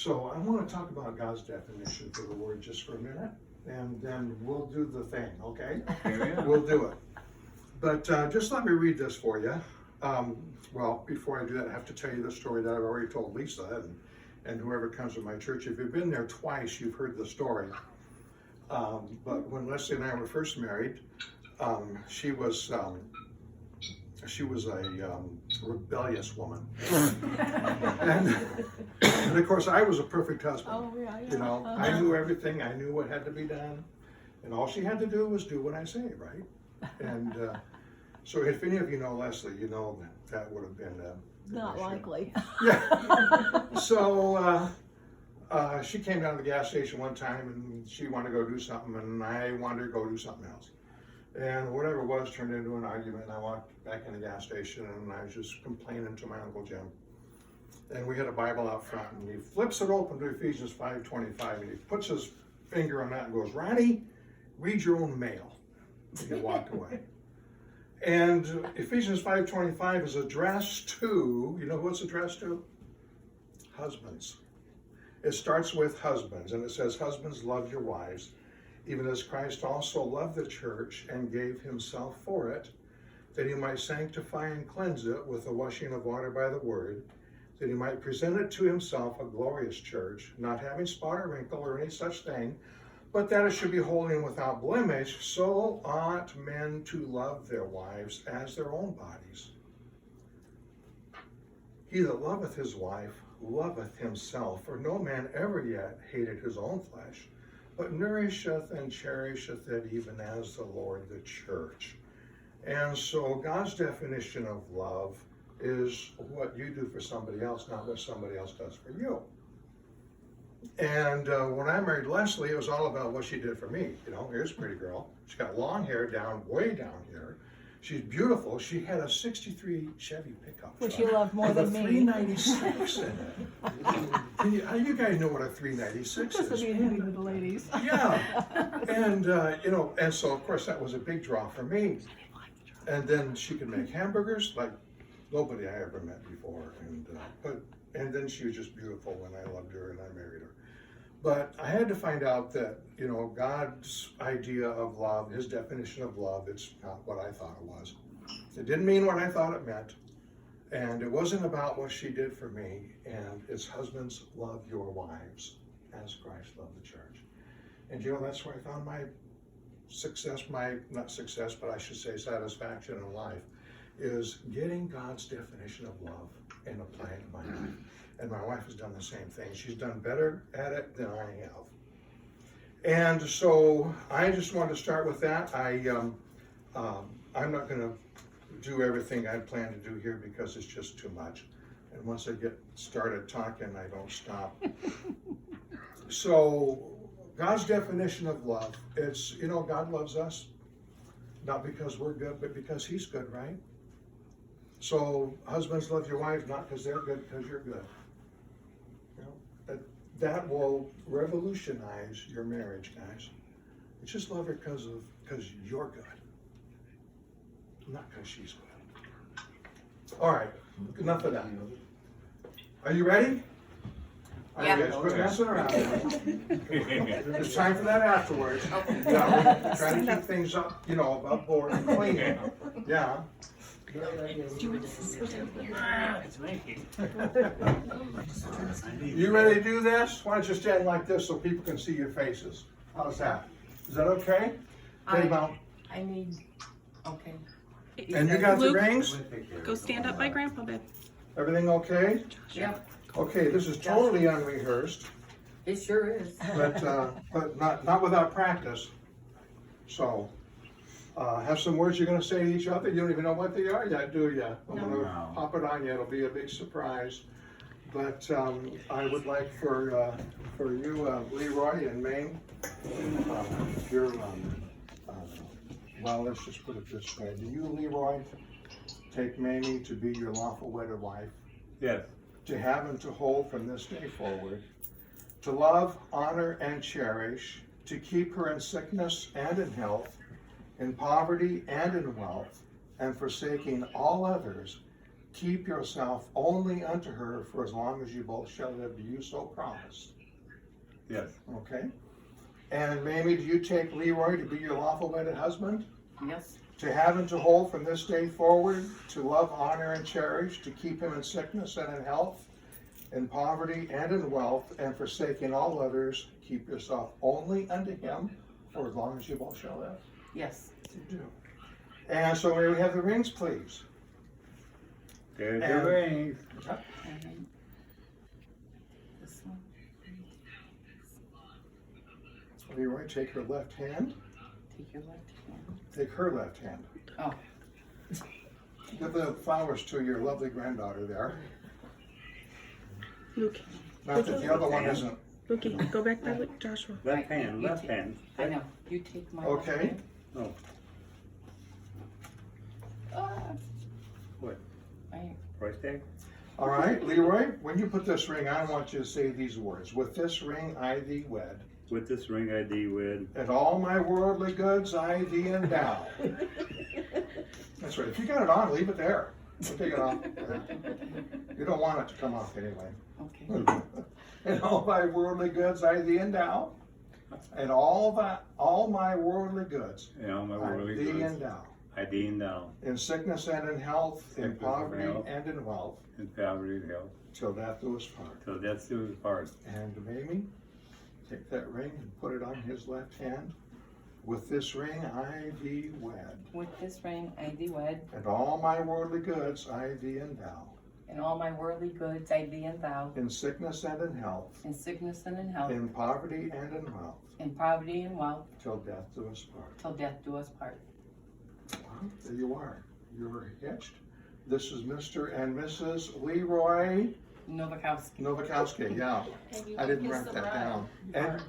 So I want to talk about God's definition for the word just for a minute, and then we'll do the thing, okay? We'll do it. But just let me read this for you. Well, before I do that, I have to tell you the story that I've already told Lisa and whoever comes to my church. If you've been there twice, you've heard the story. But when Leslie and I were first married, she was a rebellious woman, and of course I was a perfect husband. Oh, yeah, yeah. You know, I knew everything. I knew what had to be done, and all she had to do was do what I say, right? And so, if any of you know Leslie, you know that would have been Not likely. Yeah. So she came down to the gas station one time, and she wanted to go do something, and I wanted to go do something else. And whatever it was turned into an argument, and I walked back in the gas station, and I was just complaining to my Uncle Jim. And we had a Bible out front, and he flips it open to Ephesians 5:25, and he puts his finger on that and goes, "Ronnie, read your own mail." And he walked away. And Ephesians 5:25 is addressed to, you know who it's addressed to? Husbands. It starts with husbands, and it says, "Husbands, love your wives, even as Christ also loved the church and gave himself for it, that he might sanctify and cleanse it with the washing of water by the word, that he might present it to himself a glorious church, not having spot or wrinkle or any such thing, but that it should be holy and without blemish. So ought men to love their wives as their own bodies. He that loveth his wife loveth himself, for no man ever yet hated his own flesh, but nourisheth and cherisheth it, even as the Lord the church." And so God's definition of love is what you do for somebody else, not what somebody else does for you. And when I married Leslie, it was all about what she did for me. You know, here's a pretty girl. She's got long hair way down here. She's beautiful. She had a '63 Chevy pickup truck. Which you love more with than a me. 396 in it. How you guys know what a 396 This will is? be handy with the ladies. Yeah. And, you know, and so of course that was a big draw for me. And then she could make hamburgers like nobody I ever met before. And then she was just beautiful, and I loved her and I married her. But I had to find out that, you know, God's idea of love, his definition of love, it's not what I thought it was. It didn't mean what I thought it meant. And it wasn't about what she did for me. And it's husbands, love your wives as Christ loved the church. And you know, that's where I found my success, not success, but I should say satisfaction in life, is getting God's definition of love and applying it to my life. And my wife has done the same thing. She's done better at it than I have. And so I just wanted to start with that. I'm not going to do everything I plan to do here because it's just too much. And once I get started talking, I don't stop. So God's definition of love, it's, you know, God loves us, not because we're good, but because he's good, right? So husbands, love your wives, not because they're good, because you're good. You know, that will revolutionize your marriage, guys. You just love her because you're good, not because she's good. All right, enough of that. Are you ready? Yeah. You guys quit messing around. There's time for that afterwards. Yeah, we're trying to keep things up, you know, above board and clean. Yeah. You ready to do this? Why don't you stand like this so people can see your faces? How's that? Is that okay? Okay, Mom. I need, okay. And you got the Luke, rings? Go stand up by Grandpa, babe. Everything okay? Yep, Okay, this is totally unrehearsed, it sure is. but not without practice. So, have some words you're going to say to each other. You don't even know what they are yet, do you? I'm going to pop it on you. It'll be a big surprise. But I would like for you, Leroy and Maine, well, let's just put it this way. Do you, Leroy, take Mamie to be your lawful wedded wife? Yes. To have and to hold from this day forward, to love, honor, and cherish, to keep her in sickness and in health, in poverty and in wealth, and forsaking all others, keep yourself only unto her for as long as you both shall live. Do you so promise? Yes. Okay. And Mamie, do you take Leroy to be your lawful wedded husband? Yes, To have and to hold from this day forward, to love, honor, and cherish, to keep him in sickness and in health, in poverty and in wealth, and forsaking all others, keep yourself only unto him for as long as you both shall live? yes. You do. And so may we have the rings, please? There's And- the rings. And then this one. Leroy, take her left hand, Take your left hand. take her left hand. Oh, Give the flowers to your lovely granddaughter there. Luke, Not that the other one isn't. Lukey, go back by Joshua. Left hand, You left take- hand. I know. You take my left Okay. hand. Oh, Ah, what, I- price tag? All right, Leroy, when you put this ring on, I want you to say these words. With this ring I thee wed, With this ring I thee wed. and all my worldly goods I thee endow. That's right. If you got it on, leave it there. Don't take it off. You don't want it to come off anyway. Okay. And all my worldly goods I thee endow, and all my worldly goods And all my I worldly thee goods. endow. I thee endow. In sickness and in health, in Sickness and poverty health. and in wealth, In poverty and health. till death do us part. So that's the part. And Mamie, take that ring and put it on his left hand. With this ring I thee wed, With this ring I thee wed, and all my worldly goods I thee endow. and all my worldly goods I thee endow, In sickness and in health, in sickness and in health, in poverty and in wealth, in poverty and wealth, till death do us part. till death do us part. Well, there you are. You're hitched. This is Mr. and Mrs. Leroy Novakowski. Novakowski, yeah. And you I can didn't kiss write the that bride. down. And